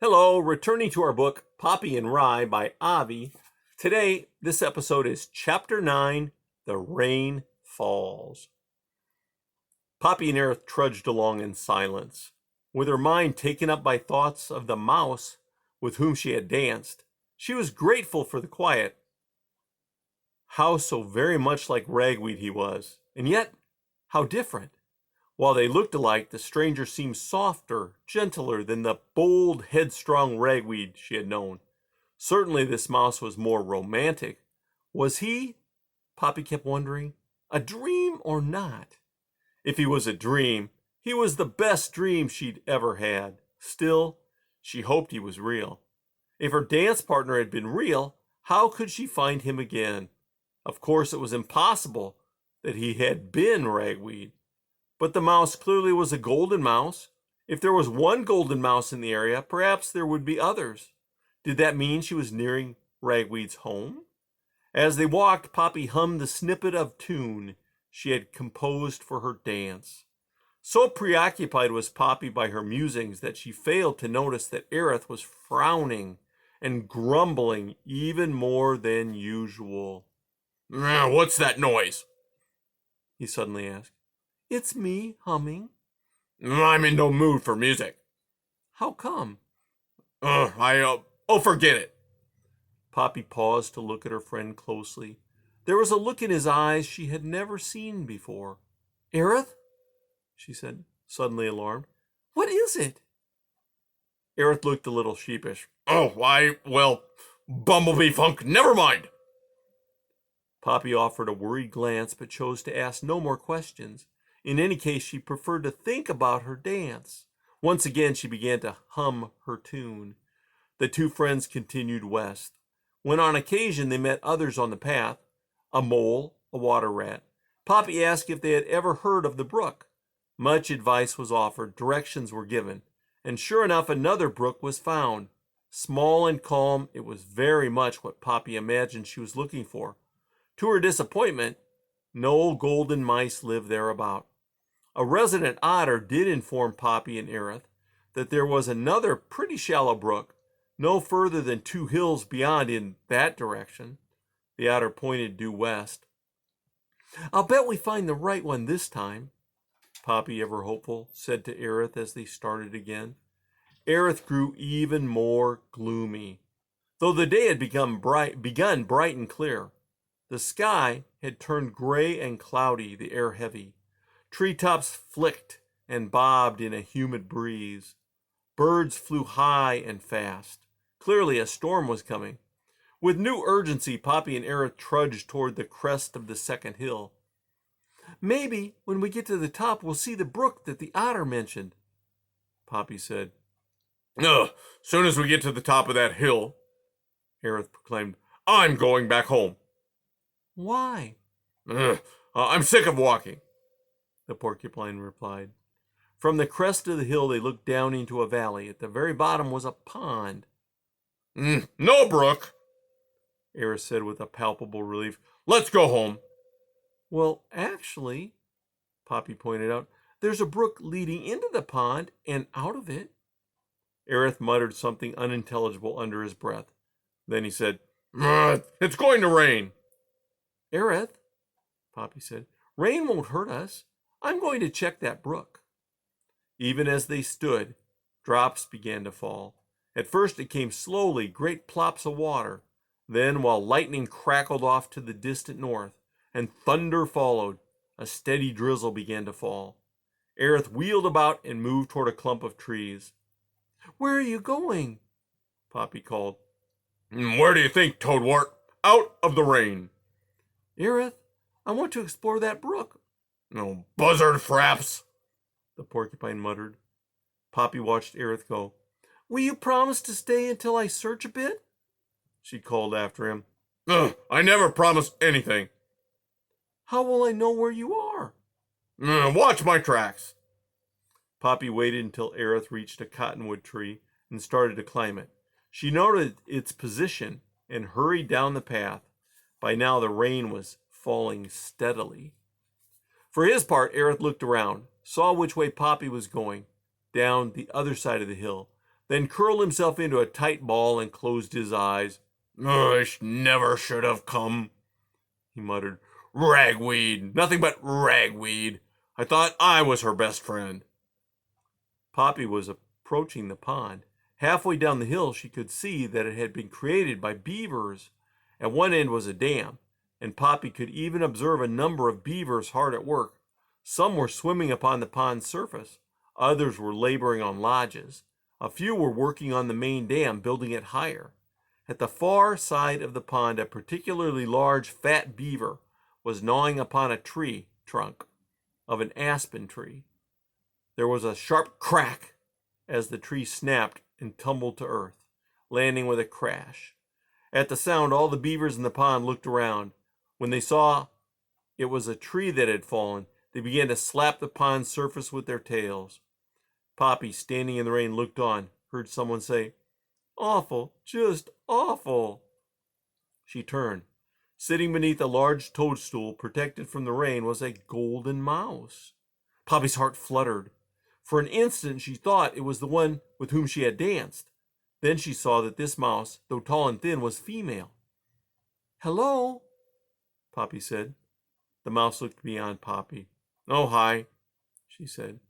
Hello, returning to our book, Poppy and Rye by Avi. Today, this episode is Chapter 9, The Rain Falls. Poppy and Aerith trudged along in silence. With her mind taken up by thoughts of the mouse with whom she had danced, she was grateful for the quiet. How so very much like Ragweed he was, and yet how different. While they looked alike, the stranger seemed softer, gentler than the bold, headstrong Ragweed she had known. Certainly this mouse was more romantic. Was he, Poppy kept wondering, a dream or not? If he was a dream, he was the best dream she'd ever had. Still, she hoped he was real. If her dance partner had been real, how could she find him again? Of course, it was impossible that he had been Ragweed. But the mouse clearly was a golden mouse. If there was one golden mouse in the area, perhaps there would be others. Did that mean she was nearing Ragweed's home? As they walked, Poppy hummed the snippet of tune she had composed for her dance. So preoccupied was Poppy by her musings that she failed to notice that Aerith was frowning and grumbling even more than usual. What's that noise? He suddenly asked. It's me humming. I'm in no mood for music. How come? Forget it. Poppy paused to look at her friend closely. There was a look in his eyes she had never seen before. Aerith? She said, suddenly alarmed. What is it? Aerith looked a little sheepish. Bumblebee funk, never mind. Poppy offered a worried glance but chose to ask no more questions. In any case, she preferred to think about her dance. Once again, she began to hum her tune. The two friends continued west. When on occasion they met others on the path, a mole, a water rat, Poppy asked if they had ever heard of the brook. Much advice was offered, directions were given, and sure enough, another brook was found. Small and calm, it was very much what Poppy imagined she was looking for. To her disappointment, no golden mice lived thereabout. A resident otter did inform Poppy and Aerith that there was another pretty shallow brook, no further than 2 hills beyond in that direction. The otter pointed due west. I'll bet we find the right one this time, Poppy, ever hopeful, said to Aerith as they started again. Aerith grew even more gloomy. Though the day had begun bright and clear, the sky had turned gray and cloudy, the air heavy. Treetops flicked and bobbed in a humid breeze. Birds flew high and fast. Clearly a storm was coming. With new urgency, Poppy and Aerith trudged toward the crest of the second hill. Maybe when we get to the top, we'll see the brook that the otter mentioned, Poppy said. Soon as we get to the top of that hill, Aerith proclaimed, I'm going back home. Why? I'm sick of walking, the porcupine replied. From the crest of the hill, they looked down into a valley. At the very bottom was a pond. No brook, Aerith said with a palpable relief. Let's go home. Well, actually, Poppy pointed out, there's a brook leading into the pond and out of it. Aerith muttered something unintelligible under his breath. Then he said, It's going to rain. Aerith, Poppy said, rain won't hurt us. I'm going to check that brook. Even as they stood, drops began to fall. At first it came slowly, great plops of water. Then, while lightning crackled off to the distant north, and thunder followed, a steady drizzle began to fall. Aerith wheeled about and moved toward a clump of trees. Where are you going? Poppy called. Where do you think, Toadwort? Out of the rain. Aerith, I want to explore that brook. No, buzzard fraps, the porcupine muttered. Poppy watched Aerith go. Will you promise to stay until I search a bit? She called after him. I never promised anything. How will I know where you are? Watch my tracks. Poppy waited until Aerith reached a cottonwood tree and started to climb it. She noted its position and hurried down the path. By now the rain was falling steadily. For his part, Aerith looked around, saw which way Poppy was going, down the other side of the hill. then curled himself into a tight ball and closed his eyes. I never should have come, he muttered. Ragweed, nothing but ragweed. I thought I was her best friend. Poppy was approaching the pond. Halfway down the hill, she could see that it had been created by beavers. At one end was a dam, and Poppy could even observe a number of beavers hard at work. Some were swimming upon the pond's surface. Others were laboring on lodges. A few were working on the main dam, building it higher. At the far side of the pond, a particularly large fat beaver was gnawing upon a tree trunk of an aspen tree. There was a sharp crack as the tree snapped and tumbled to earth, landing with a crash. At the sound, all the beavers in the pond looked around. When they saw it was a tree that had fallen, they began to slap the pond's surface with their tails. Poppy, standing in the rain, looked on, heard someone say, "Awful, just awful." She turned. Sitting beneath a large toadstool, protected from the rain, was a golden mouse. Poppy's heart fluttered. For an instant she thought it was the one with whom she had danced. Then she saw that this mouse, though tall and thin, was female. "Hello," Poppy said. The mouse looked beyond Poppy. "Oh, hi," she said.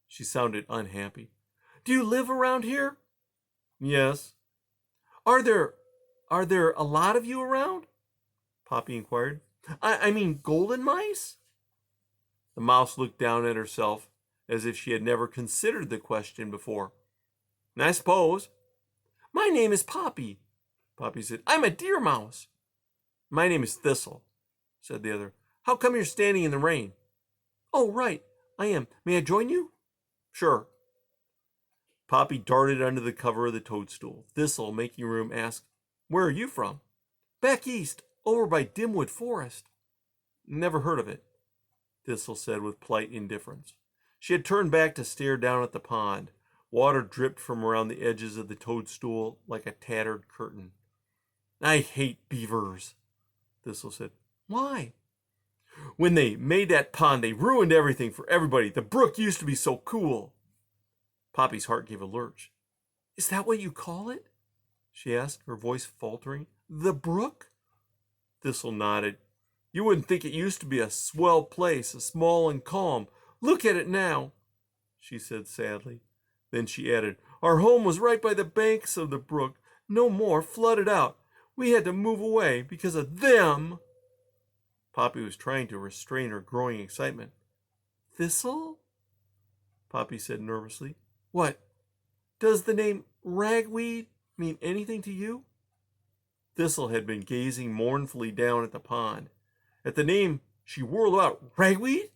She sounded unhappy. "Do you live around here?" "Yes." Are there a lot of you around?" Poppy inquired. I mean golden mice?" The mouse looked down at herself as if she had never considered the question before. "I suppose." "My name is Poppy," Poppy said. "I'm a deer mouse." "My name is Thistle," said the other. "How come you're standing in the rain?" "Oh, right, I am. May I join you?" "Sure." Poppy darted under the cover of the toadstool. Thistle, making room, asked, "Where are you from?" "Back east, over by Dimwood Forest." "Never heard of it," Thistle said with polite indifference. She had turned back to stare down at the pond. Water dripped from around the edges of the toadstool like a tattered curtain. "I hate beavers," Thistle said. "Why?" "When they made that pond, they ruined everything for everybody. The brook used to be so cool." Poppy's heart gave a lurch. "Is that what you call it?" she asked, her voice faltering. "The brook?" Thistle nodded. "You wouldn't think it used to be a swell place, small and calm. Look at it now," she said sadly. Then she added, "Our home was right by the banks of the brook. No more, flooded out. We had to move away because of them." Poppy was trying to restrain her growing excitement. "Thistle?" Poppy said nervously. "What? Does the name ragweed mean anything to you?" Thistle had been gazing mournfully down at the pond. At the name, she whirled about. "Ragweed?"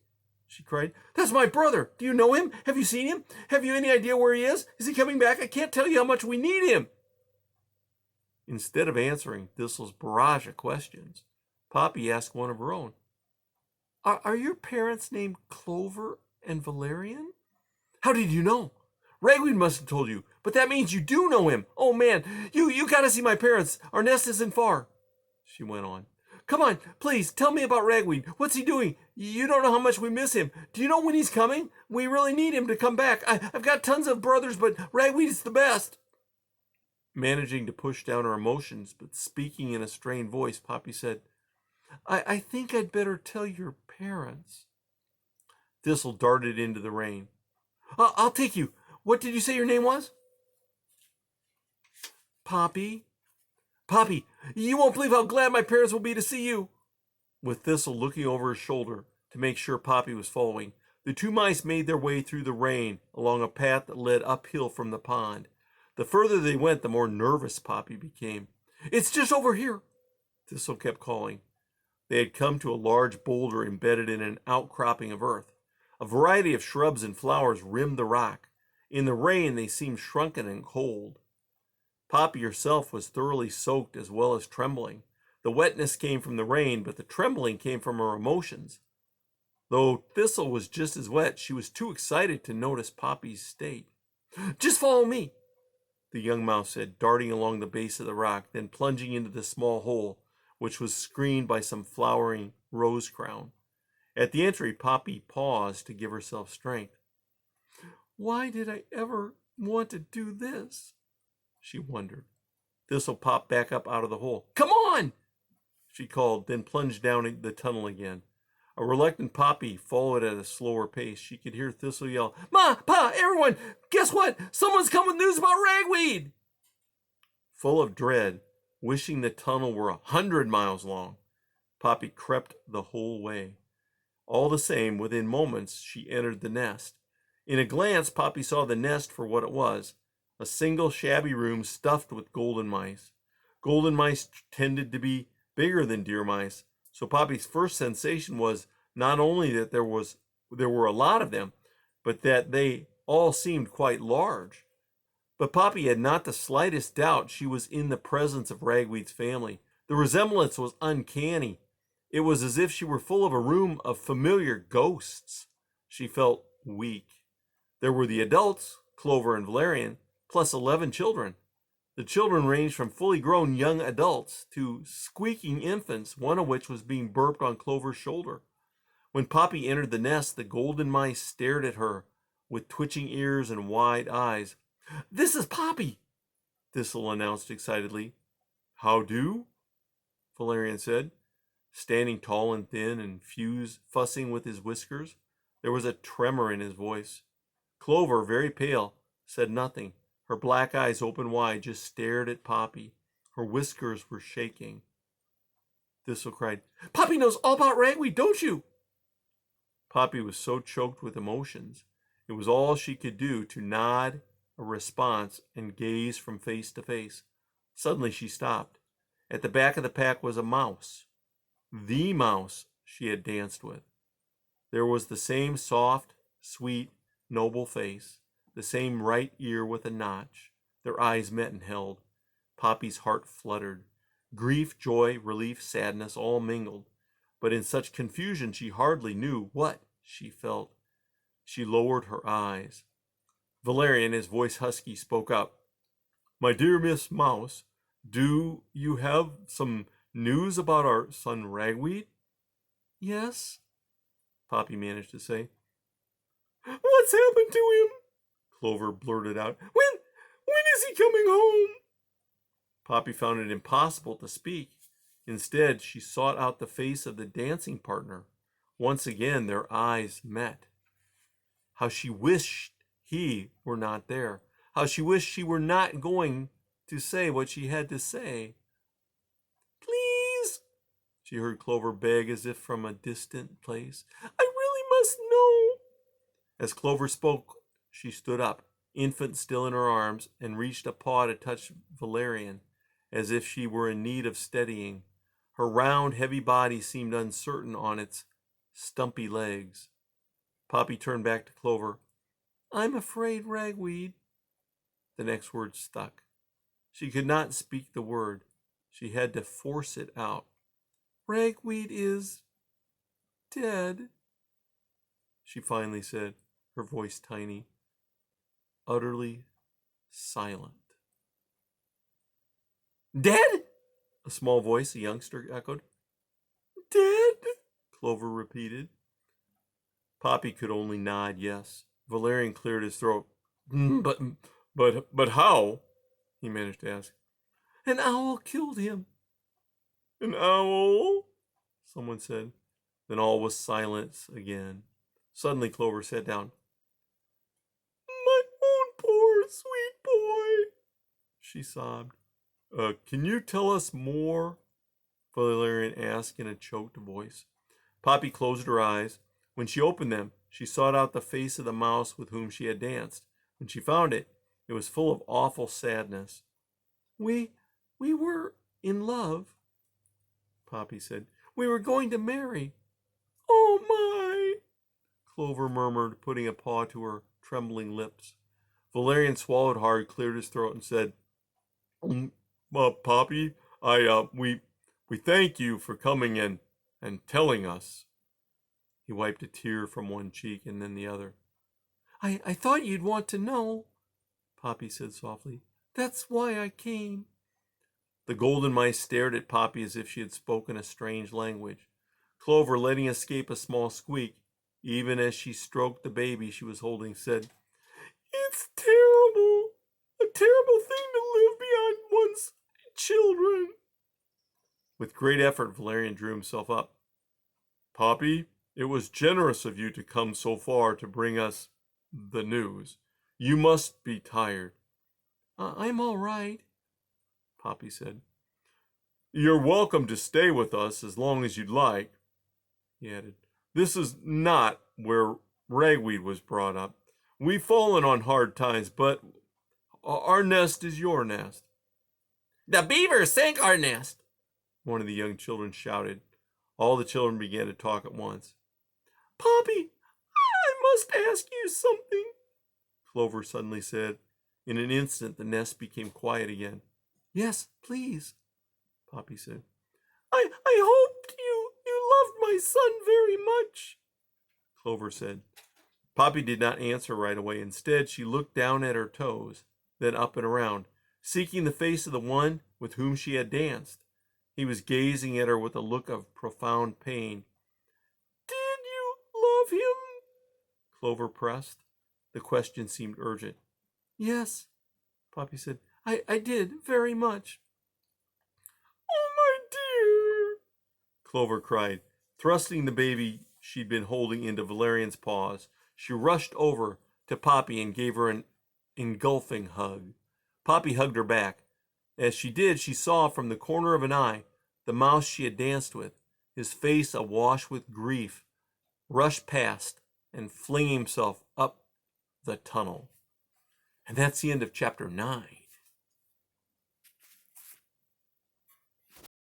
she cried. "That's my brother. Do you know him? Have you seen him? Have you any idea where he is? Is he coming back? I can't tell you how much we need him." Instead of answering Thistle's barrage of questions, Poppy asked one of her own. Are your parents named Clover and Valerian?" "How did you know?" "Ragweed must have told you, but that means you do know him. Oh man, you gotta see my parents. Our nest isn't far," she went on. "Come on, please, tell me about Ragweed. What's he doing? You don't know how much we miss him. Do you know when he's coming? We really need him to come back. I've got tons of brothers, but Ragweed is the best." Managing to push down her emotions, but speaking in a strained voice, Poppy said, I think I'd better tell your parents." Thistle darted into the rain. I'll take you. What did you say your name was?" "Poppy." "Poppy, you won't believe how glad my parents will be to see you." With Thistle looking over his shoulder to make sure Poppy was following, the two mice made their way through the rain along a path that led uphill from the pond. The further they went, the more nervous Poppy became. "It's just over here," Thistle kept calling. They had come to a large boulder embedded in an outcropping of earth. A variety of shrubs and flowers rimmed the rock. In the rain, they seemed shrunken and cold. Poppy herself was thoroughly soaked as well as trembling. The wetness came from the rain, but the trembling came from her emotions. Though Thistle was just as wet, she was too excited to notice Poppy's state. "Just follow me," the young mouse said, darting along the base of the rock, then plunging into the small hole, which was screened by some flowering rose crown. At the entry, Poppy paused to give herself strength. "Why did I ever want to do this?" she wondered. Thistle popped back up out of the hole. "Come on!" she called, then plunged down the tunnel again. A reluctant Poppy followed at a slower pace. She could hear Thistle yell, "Ma, Pa, everyone, guess what? Someone's come with news about ragweed!" Full of dread, wishing the tunnel were 100 miles long, Poppy crept the whole way. All the same, within moments, she entered the nest. In a glance, Poppy saw the nest for what it was, a single shabby room stuffed with golden mice. Golden mice tended to be bigger than deer mice, so Poppy's first sensation was not only that there were a lot of them, but that they all seemed quite large. But Poppy had not the slightest doubt she was in the presence of Ragweed's family. The resemblance was uncanny. It was as if she were full of a room of familiar ghosts. She felt weak. There were the adults, Clover and Valerian, plus 11 children. The children ranged from fully grown young adults to squeaking infants, one of which was being burped on Clover's shoulder. When Poppy entered the nest, the golden mice stared at her with twitching ears and wide eyes. "This is Poppy," Thistle announced excitedly. "How do?" Valerian said, standing tall and thin and fussing with his whiskers. There was a tremor in his voice. Clover, very pale, said nothing. Her black eyes open wide, just stared at Poppy. Her whiskers were shaking. Thistle cried, "Poppy knows all about ragweed, don't you?" Poppy was so choked with emotions, it was all she could do to nod a response and gaze from face to face. Suddenly she stopped. At the back of the pack was a mouse. The mouse she had danced with. There was the same soft, sweet, noble face, the same right ear with a notch. Their eyes met and held. Poppy's heart fluttered. Grief, joy, relief, sadness, all mingled. But in such confusion she hardly knew what she felt. She lowered her eyes. Valerian, his voice husky, spoke up. "My dear Miss Mouse, do you have some news about our son Ragweed?" "Yes," Poppy managed to say. "What's happened to him?" Clover blurted out. When is he coming home?" Poppy found it impossible to speak. Instead, she sought out the face of the dancing partner. Once again, their eyes met. How she wished he were not there. How she wished she were not going to say what she had to say. "Please," she heard Clover beg as if from a distant place. "I really must know." As Clover spoke, she stood up, infant still in her arms, and reached a paw to touch Valerian, as if she were in need of steadying. Her round, heavy body seemed uncertain on its stumpy legs. Poppy turned back to Clover. "I'm afraid, Ragweed." The next word stuck. She could not speak the word. She had to force it out. "Ragweed is dead," she finally said, her voice tiny, utterly silent. "Dead?" a small voice, a youngster, echoed. "Dead?" Clover repeated. Poppy could only nod yes. Valerian cleared his throat. But how?" he managed to ask. "An owl killed him." "An owl?" someone said. Then all was silence again. Suddenly Clover sat down. "My own poor, sweet boy," she sobbed. Can you tell us more?" Valerian asked in a choked voice. Poppy closed her eyes. When she opened them, she sought out the face of the mouse with whom she had danced. When she found it, it was full of awful sadness. We were in love," Poppy said. "We were going to marry." "Oh, my," Clover murmured, putting a paw to her trembling lips. Valerian swallowed hard, cleared his throat, and said, "Poppy, we thank you for coming and telling us." He wiped a tear from one cheek and then the other. I thought you'd want to know," Poppy said softly. "That's why I came." The golden mice stared at Poppy as if she had spoken a strange language. Clover, letting escape a small squeak, even as she stroked the baby she was holding, said, "It's terrible, a terrible thing to live With great effort, Valerian drew himself up. Poppy, it was generous of you to come so far to bring us the news. You must be tired. I'm all right, Poppy said. You're welcome to stay with us as long as you'd like, he added. This is not where Ragweed was brought up. We've fallen on hard times, but our nest is your nest. The beaver sank our nest, one of the young children shouted. All the children began to talk at once. Poppy, I must ask you something, Clover suddenly said. In an instant, the nest became quiet again. Yes, please, Poppy said. I hoped you loved my son very much, Clover said. Poppy did not answer right away. Instead, she looked down at her toes, then up and around, seeking the face of the one with whom she had danced. He was gazing at her with a look of profound pain. Did you love him? Clover pressed. The question seemed urgent. Yes, Poppy said. I did, very much. Oh, my dear, Clover cried. Thrusting the baby she'd been holding into Valerian's paws, she rushed over to Poppy and gave her an engulfing hug. Poppy hugged her back. As she did, she saw from the corner of an eye the mouse she had danced with, his face awash with grief, rush past and fling himself up the tunnel. And that's the end of chapter 9.